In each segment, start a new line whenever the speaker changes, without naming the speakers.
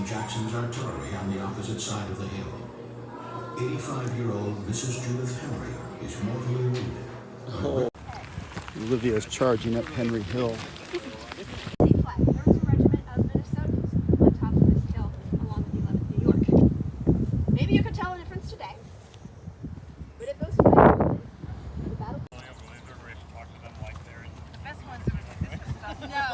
Jackson's artillery on the opposite side of the hill. 85-year-old Mrs. Judith Henry is mortally wounded.
Oh. Olivia's charging up Henry Hill.
There was a regiment of Minnesotans on top of this hill along with 11th New York. Maybe you could tell the difference today. But if those flags were the battle.
I believe they're ready to talk to them like they're
The best ones are the stuff. No.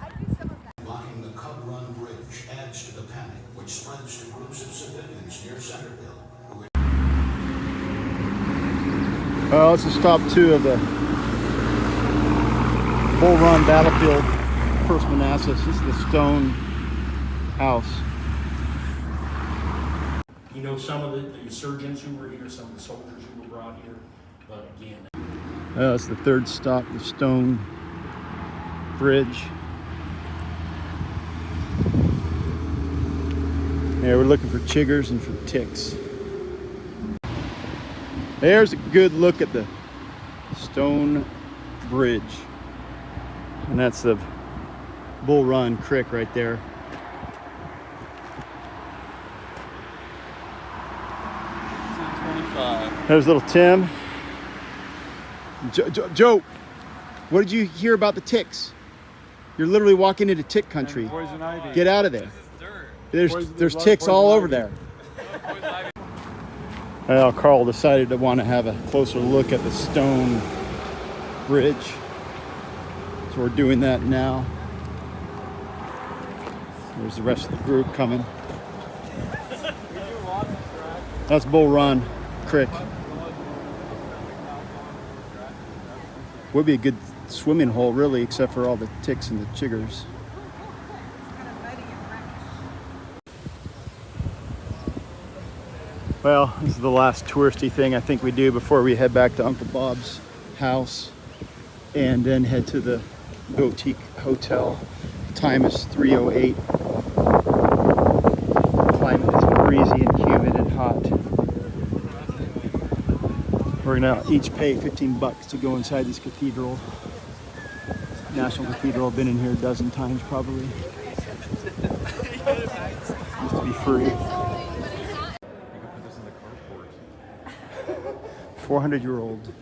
I do some of that.
Blocking the Cub Run Bridge adds to the panic, which spreads to groups of civilians near Centerville.
Well, this is stop 2 of the Bull Run Battlefield, First Manassas. This is the stone house.
You know, some of the insurgents who were here, some of the soldiers who were brought here, but again.
It's the 3rd stop, the stone bridge. Yeah, we're looking for chiggers and for ticks. There's a good look at the stone bridge. And that's the Bull Run Creek right there. There's little Tim. Joe, what did you hear about the ticks? You're literally walking into tick country. Get out of there. There's ticks all over there. Well, Carl decided to want to have a closer look at the stone bridge. So we're doing that now. There's the rest of the group coming. That's Bull Run Creek. Would be a good swimming hole, really, except for all the ticks and the chiggers. Well, this is the last touristy thing I think we do before we head back to Uncle Bob's house and then head to the boutique hotel. Time is 3:08. Climate is breezy and humid and hot. We're gonna each pay 15 bucks to go inside this cathedral. National Cathedral. I've been in here a dozen times probably. Used to be free. 400-year-old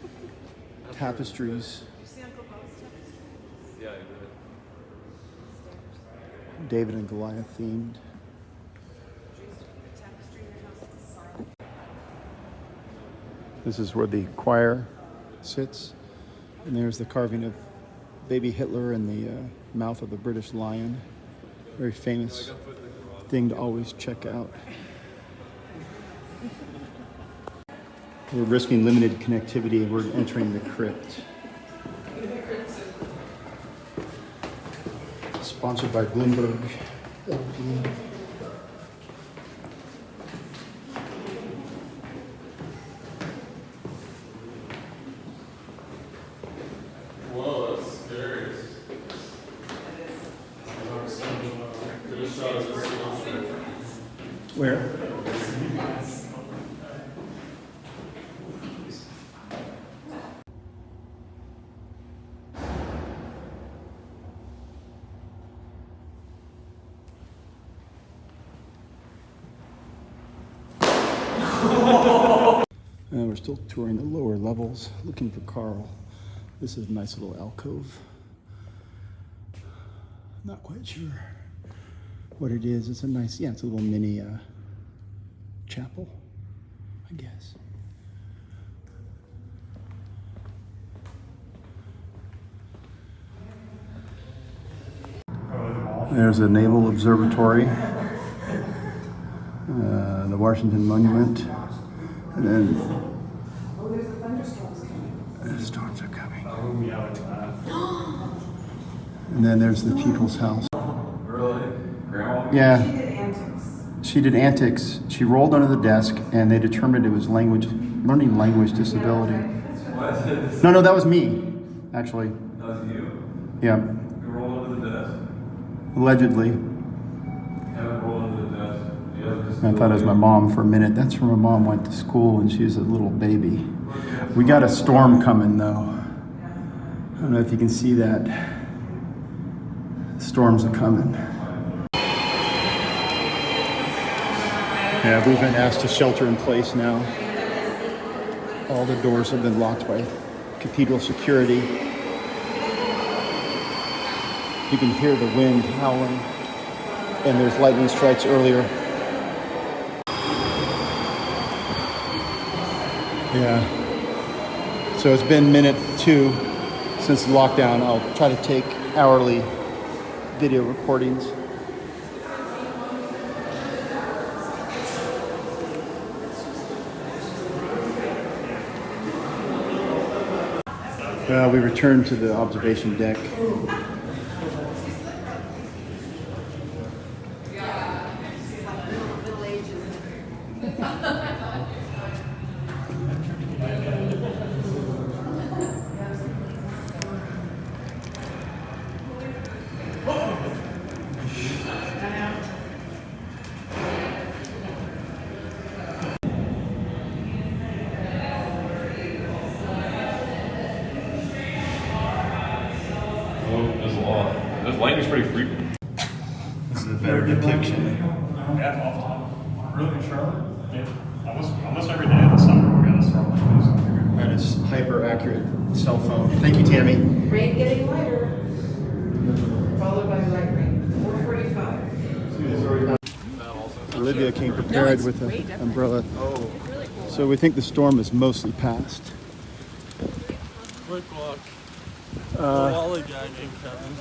tapestries. David and Goliath themed. This is where the choir sits. And there's the carving of baby Hitler in the mouth of the British lion. Very famous thing to always check out. We're risking limited connectivity. We're entering the crypt. Sponsored by Bloomberg LP.
Whoa, that's scary.
Where? We're still touring the lower levels, looking for Carl. This is a nice little alcove. Not quite sure what it is. It's a nice, yeah, it's a little mini chapel, I guess. There's a naval observatory, the Washington Monument, and then the storms are coming. And then there's the People's House.
Really? Grandma?
Yeah. She did antics. She rolled under the desk, and they determined it was learning language disability.
What?
No, that was me, actually.
That was you?
Yeah.
You rolled under the desk?
Allegedly.
Haven't rolled under the desk. You have just
I thought it was my mom for a minute. That's where my mom went to school, and she was a little baby. We got a storm coming, though. I don't know if you can see that. Storms are coming. Yeah, we've been asked to shelter in place now. All the doors have been locked by cathedral security. You can hear the wind howling, and there's lightning strikes earlier. Yeah. So it's been minute 2 since the lockdown. I'll try to take hourly video recordings. We returned to the observation deck.
There's a lot. This lightning's pretty frequent.
This is a better depiction.
Yeah, really, Charlotte? Yeah. Almost every day in the summer we got a storm like
That is hyper accurate cell phone. Thank you, Tammy.
Rain getting lighter, followed by light rain. 4:45.
Olivia came prepared with an umbrella. So we think the storm is mostly past.
Quick walk. Lollygagging, Kevin.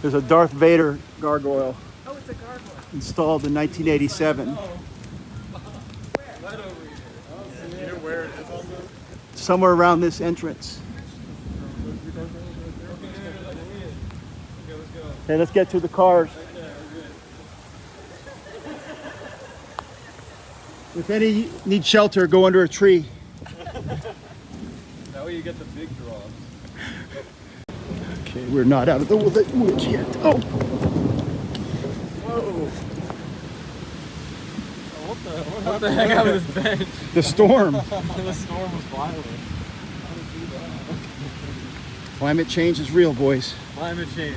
There's a Darth Vader gargoyle
Oh, it's a gargoyle.
installed in 1987.
Right over here. You know where it is on the...
Somewhere around this entrance. Okay, let's get to the cars. If any need shelter, go under a tree.
That way you get the big drops.
Okay, we're not out of the woods yet. Oh!
Whoa. What the heck out of this bench?
The storm.
The storm was violent.
Climate change is real, boys.
Climate change.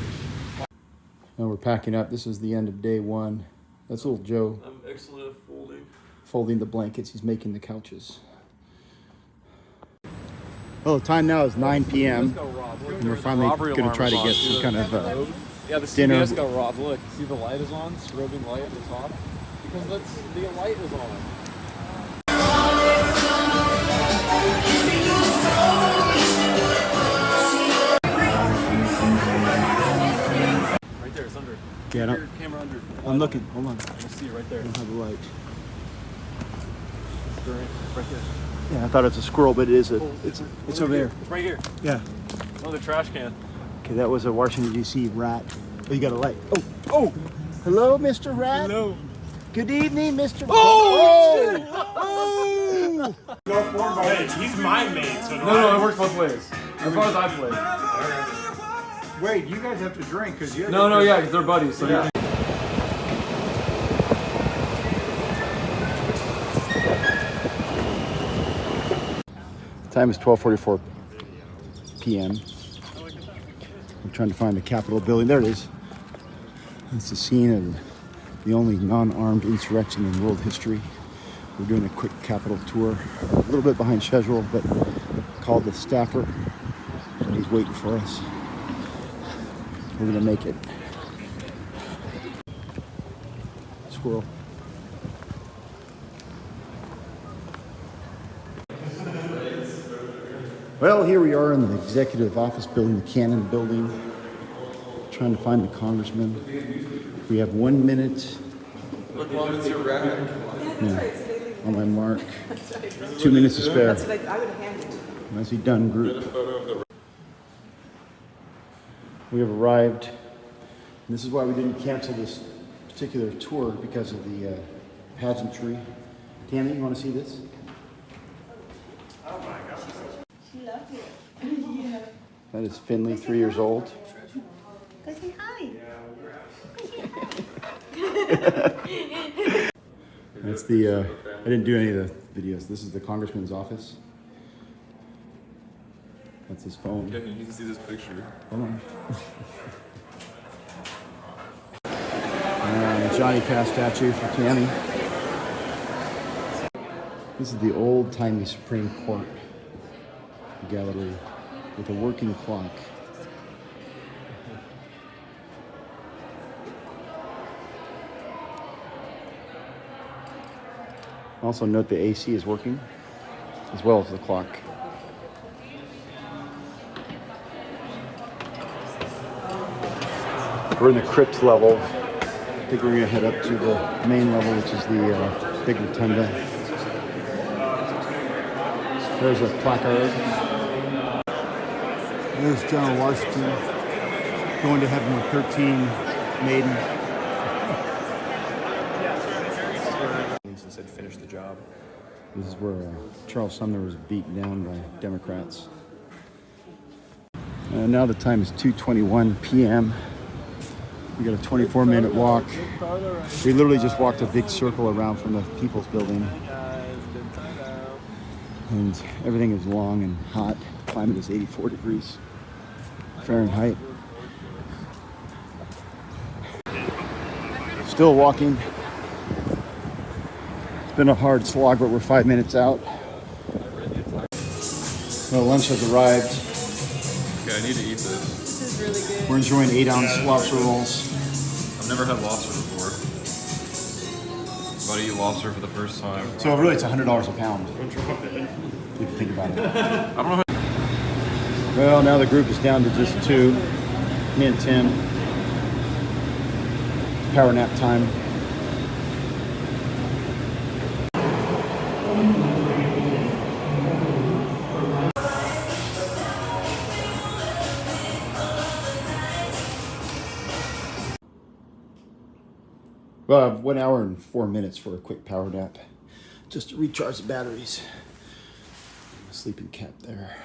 Now we're packing up. This is the end of day 1. That's little Joe
I'm excellent at folding.
folding the blankets. He's making the couches. Well, the time now is 9 p.m. and we're finally going to try to get some kind of
yeah, the
dinner.
CBS got robbed. Look, see the light is on, strobing light at the top, because the light is on. Right there, it's under.
Yeah, no.
Your camera under.
I'm looking. Hold on.
I see it right there.
I don't have the light.
Right there.
Yeah, I thought it's a squirrel, but it is a. It's over there.
It's right here.
Yeah.
Another trash can.
Okay, that was a Washington D.C. rat. Oh, you got a light. Oh, oh! Hello, Mr. Rat.
Hello.
Good evening, Mr.
Oh!
Oh!
Hey, he's my mate, so
No, it works both ways. As far as I play.
Wait, you guys have to drink because you're.
No, yeah, because they're buddies. So yeah.
Time is 12:44 p.m. I'm trying to find the Capitol building. There it is. It's the scene of the only non-armed insurrection in world history. We're doing a quick Capitol tour, a little bit behind schedule, but called the staffer, and he's waiting for us. We're gonna make it. Squirrel. Well, here we are in the executive office building, the Cannon building, trying to find the congressman. We have 1 minute. Yeah, on my mark. 2 minutes to spare.
That's what I would have handed.
Nicely done, group. We have arrived. And this is why we didn't cancel this particular tour, because of the pageantry. Tammy, you want to see this?
She loved it.
That is Finley, 3 years old.
Go say hi.
That's the, I didn't do any of the videos. This is the congressman's office. That's his phone.
Yeah, you can see this picture.
Hold on. Johnny Cash statue for Tammy. This is the old-timey Supreme Court gallery with a working clock. Also note the AC is working, as well as the clock. We're in the crypt level. I think we're gonna head up to the main level, which is the big rotunda. There's a placard. There's John Washington going to heaven with 13 maiden.
Since they'd finished the job.
This is where Charles Sumner was beaten down by Democrats. Now the time is 2:21 p.m. We got a 24-minute walk. We literally just walked a big circle around from the People's Building. And everything is long and hot. Climate is 84 degrees Fahrenheit. Still walking. It's been a hard slog, but we're 5 minutes out. Well, lunch has arrived.
Okay, I need to eat this.
This is really good.
We're enjoying 8-ounce lobster rolls.
I've never had lobster before. About to eat lobster for the first time.
So really it's $100 a pound. If you think about it.
I don't know.
Well, now the group is down to just 2. Me and Tim. Power nap time. Well, I have 1 hour and 4 minutes for a quick power nap, just to recharge the batteries. Sleeping cap there.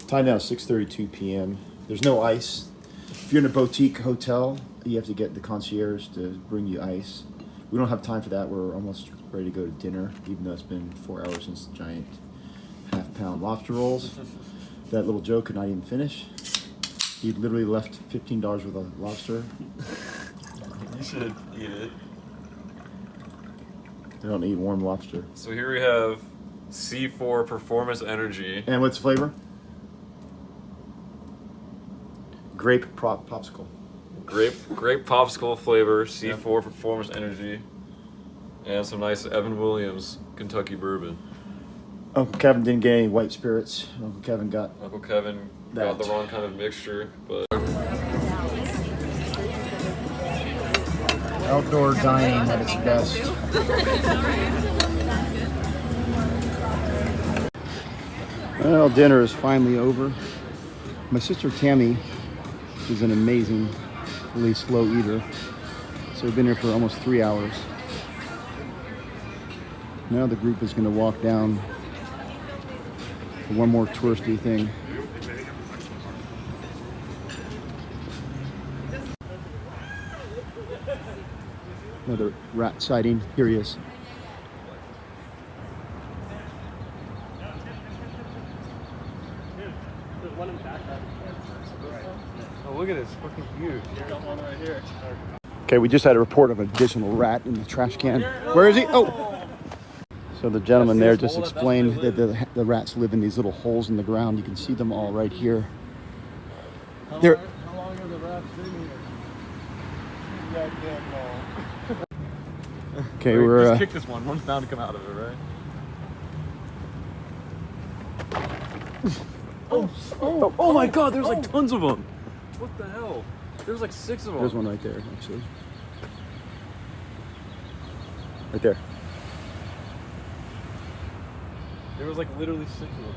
Time now is 6:32 p.m. There's no ice. If you're in a boutique hotel, you have to get the concierge to bring you ice. We don't have time for that. We're almost ready to go to dinner, even though it's been 4 hours since the giant half-pound lobster rolls. That little Joe could not even finish. He literally left $15 worth of lobster.
You should eat it.
They don't eat warm lobster.
So here we have C4 Performance Energy.
And what's the flavor? Grape popsicle.
Grape popsicle flavor, C4 Performance Energy. And some nice Evan Williams Kentucky bourbon.
Uncle Kevin didn't get any white spirits. Uncle Kevin got
got the wrong kind of mixture, but
outdoor dining at its best. Well, dinner is finally over. My sister Tammy is an amazing, really slow eater. So we've been here for almost 3 hours. Now the group is going to walk down for one more touristy thing. Another rat sighting. Here he is.
oh, look at this, fucking huge. Got one right here.
Okay, we just had a report of an additional rat in the trash can. Where is he? Oh! So the gentleman there just explained that the rats live in these little holes in the ground. You can see them all right here.
How long have the rats been here?
Okay, we're
just kick this one. One's bound to come out of it, right? Oh my god, there's like tons of them. What the hell? There's like 6 of them.
There's one right there, actually. Right there.
There was like literally 6 of them.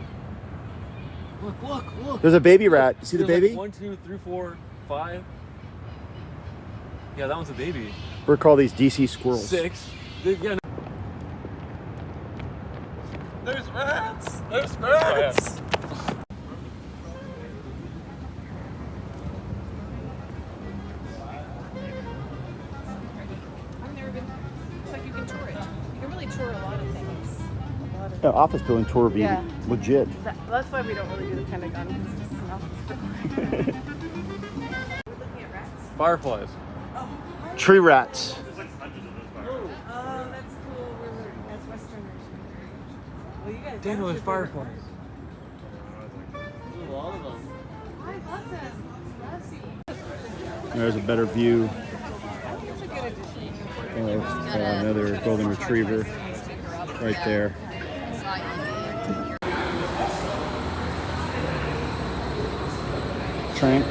Look.
There's a baby rat. You see the
There's
baby?
Like 1, 2, 3, 4, 5. Yeah, that one's a baby.
We're called these DC squirrels.
6. Yeah. There's rats. There's rats.
I've never been. It's like you can tour it. You can really tour a lot of things.
The office building tour would be legit.
That's why we don't really do the Pentagon. Because it's an office building. We're looking at rats.
Fireflies.
Tree rats.
Oh, that's cool. That's Westerners. Daniel, there's fireflies.
There's a better view of another golden retriever right there. Trank.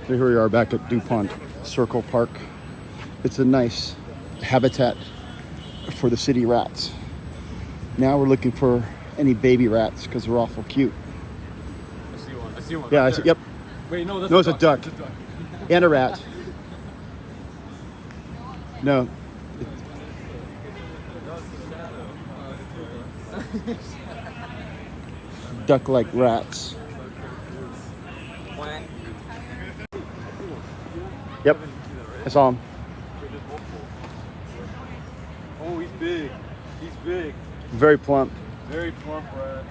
So here we are back at DuPont Circle Park. It's a nice habitat for the city rats. Now we're looking for any baby rats because they're awful cute.
I see one. I see one.
Yeah,
Right
I see,
there.
yep.
Wait, no, that's
No, it's a duck.
It's a duck.
And a rat. No. Duck-like rats. Yep, I saw him.
Oh, he's big. He's big.
Very plump.
Very plump rat.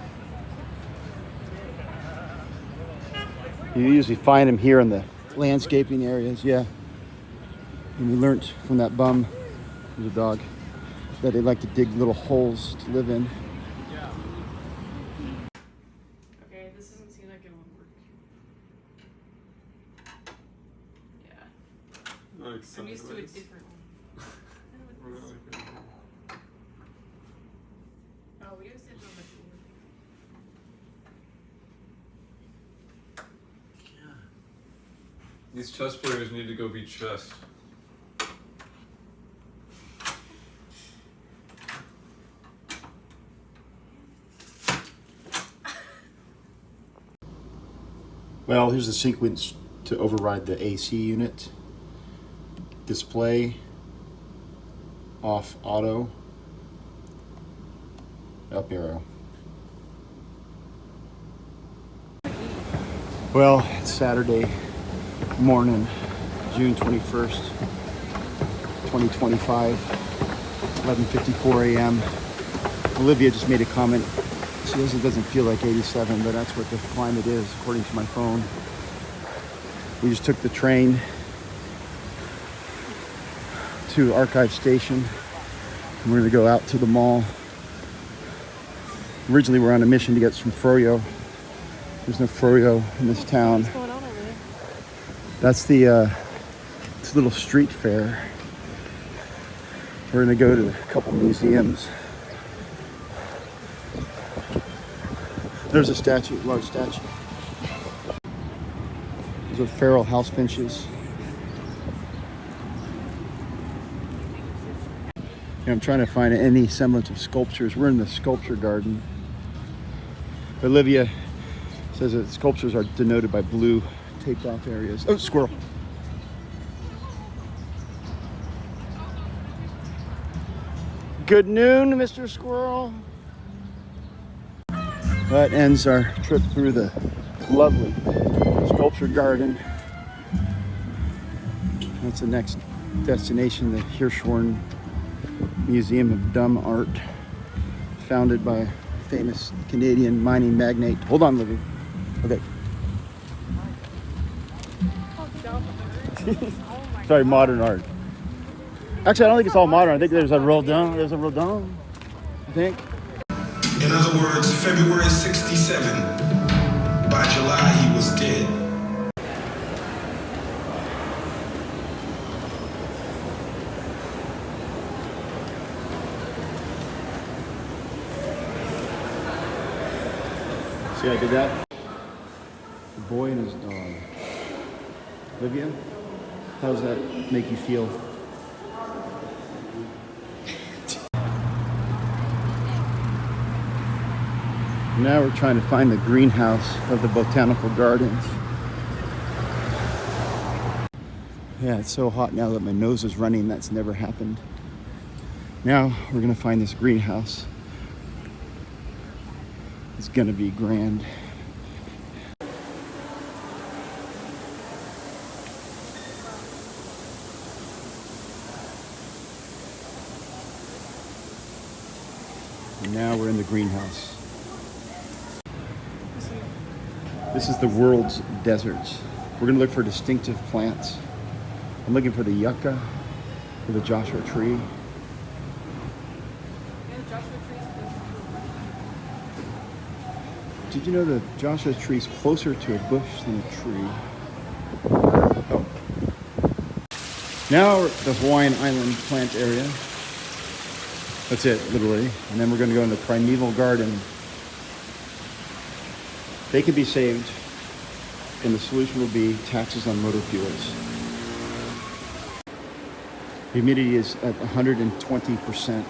You usually find them here in the landscaping areas, yeah. And we learned from that bum, who's a dog, that they like to dig little holes to live in.
Okay, this doesn't seem like it would work. Yeah. I'm used to a different one. Oh, we just did so much work.
These chess players need to go beat chess.
Well, here's the sequence to override the AC unit. Display, off auto, up arrow. Well, it's Saturday morning, June 21st, 2025, 11:54 a.m. Olivia just made a comment. She says it doesn't feel like 87, but that's what the climate is, according to my phone. We just took the train to Archive Station, and we're gonna go out to the mall. Originally, we're on a mission to get some froyo. There's no froyo in this town.
What's going on over there?
That's the it's a little street fair. We're gonna go to a couple museums. There's a statue, large statue. Those are feral house finches. And I'm trying to find any semblance of sculptures. We're in the sculpture garden. Olivia says that sculptures are denoted by blue taped off areas. Oh, squirrel. Good noon, Mr. Squirrel. That ends our trip through the lovely sculpture garden. That's the next destination, the Hirshhorn Museum of Dumb Art, founded by a famous Canadian mining magnate. Hold on, Libby. Okay. Sorry, modern art. Actually, I don't think it's all modern. I think there's a Rodin. There's a Rodin, I think.
In other words, February 67. By July, he was dead.
See how I did that? The boy and his dog. Olivia, how does that make you feel? Now we're trying to find the greenhouse of the botanical gardens. Yeah, it's so hot now that my nose is running. That's never happened. Now we're gonna find this greenhouse. It's gonna be grand. And now we're in the greenhouse. This is the world's deserts. We're gonna look for distinctive plants. I'm looking for the yucca or the Joshua tree. Did you know the Joshua tree is closer to a bush than a tree? Oh. Now we're at the Hawaiian Island plant area. That's it, literally. And then we're going to go in the primeval garden. They can be saved, and the solution will be taxes on motor fuels. Humidity is at 120%.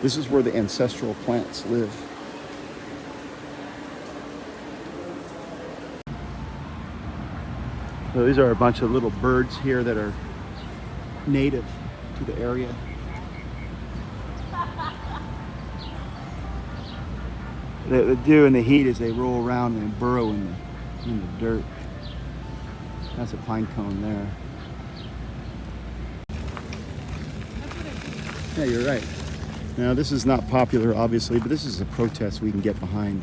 This is where the ancestral plants live. So these are a bunch of little birds here that are native to the area. What they do in the heat is they roll around and burrow in the dirt. That's a pine cone there. Yeah, you're right. Now this is not popular, obviously, but this is a protest we can get behind.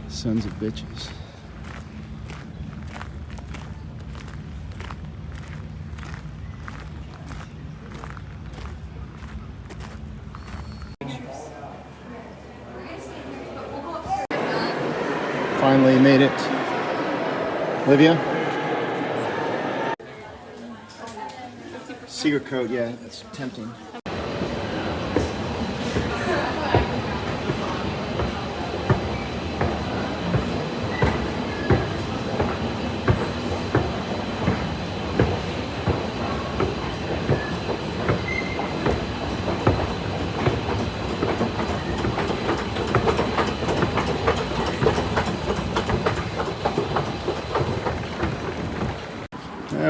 Sons of bitches. Finally made it. Olivia? Secret code, yeah, that's tempting.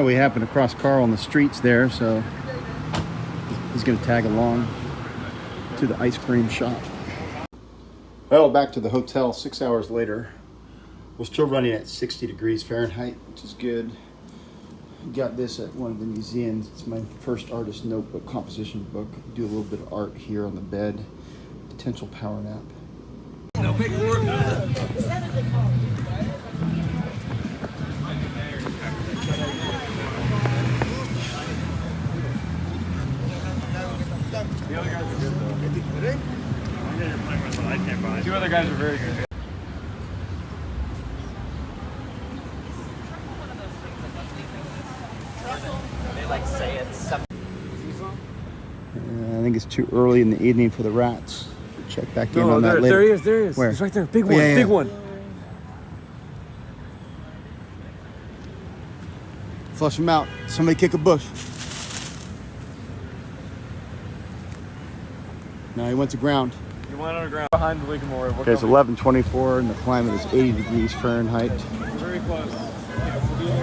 We happened to cross Carl on the streets there, so he's going to tag along to the ice cream shop. Well, back to the hotel 6 hours later. We're still running at 60 degrees Fahrenheit, which is good. Got this at one of the museums. It's my first artist notebook, composition book. Do a little bit of art here on the bed. Potential power nap.
No paperwork.
The other guys are good though. I know you're playing with, but I can't buy it. Two other guys are very good.
They like say it's
I think it's too early in the evening for the rats. Check back in on that later.
There he is.
Where?
He's right there. Big
Oh,
one,
yeah,
big
yeah.
one.
Flush them out. Somebody kick a bush. No, he went to ground.
You went underground behind the Ligamore.
Okay, it's 11:24 and the climate is 80 degrees Fahrenheit.
Very close.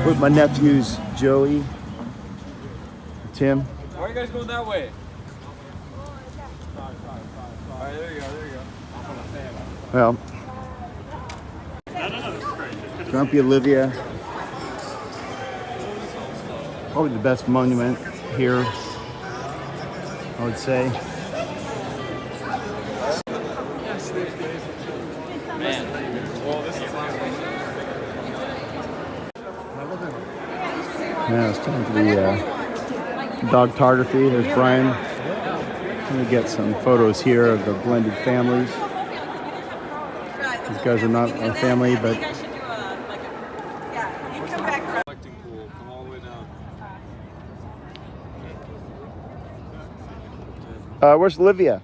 With my nephews, Joey, Tim.
Why are you guys going that way? Alright, there you go, there you go.
Well, Grumpy Olivia. Probably the best monument here, I would say.
Man. Well, this is
Now it's time for the dogtography. There's Brian. I'm gonna get some photos here of the blended families. These guys are not a family, but
collecting pool. Come all the way down.
where's Olivia?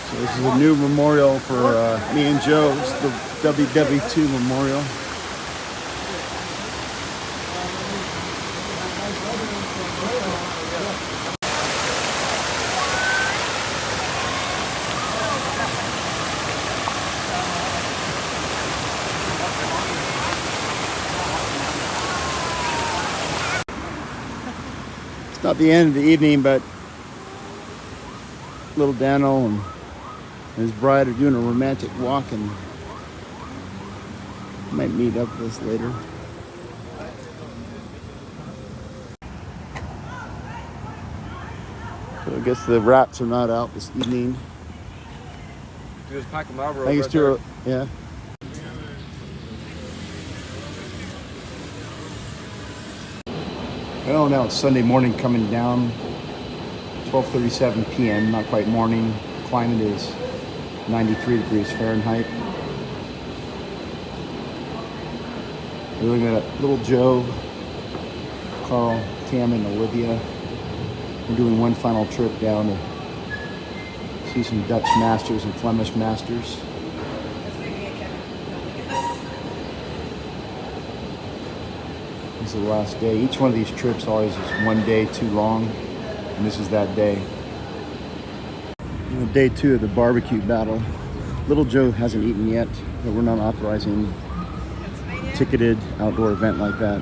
So this is a new memorial for me and Joe. It's the WW2 memorial. It's not the end of the evening, but little Daniel and his bride are doing a romantic walk, and might meet up with us later. So I guess the rats are not out this evening.
Just pack them out, bro.
Thanks to yeah. Well, now it's Sunday morning coming down, 12:37 p.m., not quite morning. Climate is 93 degrees Fahrenheit. We're looking at little Joe, Carl, Tam, and Olivia. We're doing one final trip down to see some Dutch masters and Flemish masters. This is the last day. Each one of these trips always is one day too long, and this is that day. Day 2 of the barbecue battle. Little Joe hasn't eaten yet, but we're not authorizing a ticketed outdoor event like that.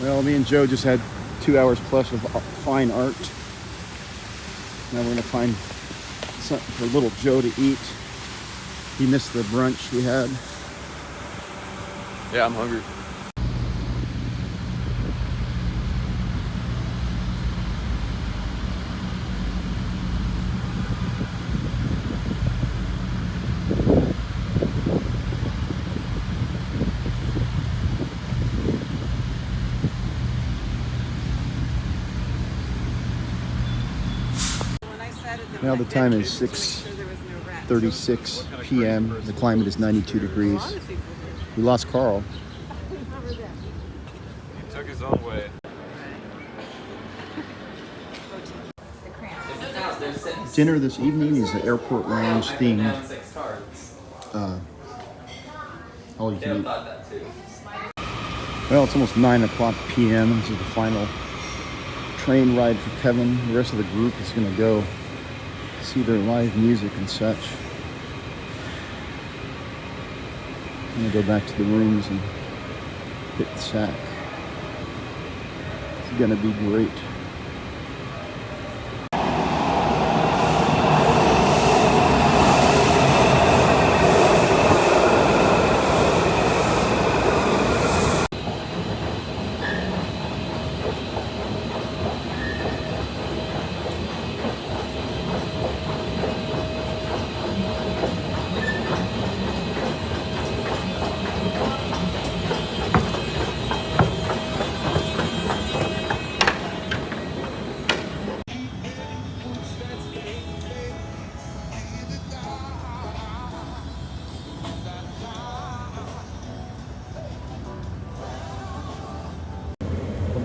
Well, me and Joe just had 2 hours plus of fine art. Now we're gonna find something for little Joe to eat. He missed the brunch we had.
Yeah, I'm hungry.
Now the time is 6:36 p.m. The climate is 92 degrees. We lost Carl.
He took his own way.
Dinner this evening is an airport lounge themed. All you can eat. Well, it's almost 9 o'clock p.m. This is the final train ride for Kevin. The rest of the group is going to go see their live music and such. I'm going to go back to the rooms and hit the sack. It's going to be great.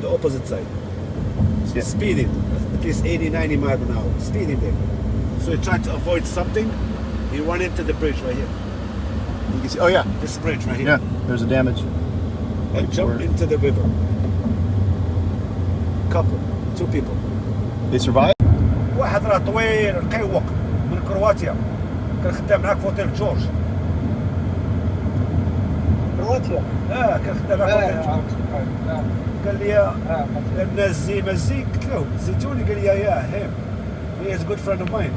The opposite side. So speeding, at least 80, 90 miles an hour, speeding there. So you try to avoid something, you run into the bridge right here.
You can see, oh yeah.
This bridge right here.
Yeah, there's a damage.
And jump into the river. Couple, 2 people.
They survived?
واحد راه طويل القيوق من كرواتيا كان خدام معاك في اوتيل جورج. كرواتيا؟ كان خدام معاك في اوتيل جورج. قال لي الناس زي مزي قلت له زيتوني قال لي يا هيم. He is a good friend of mine.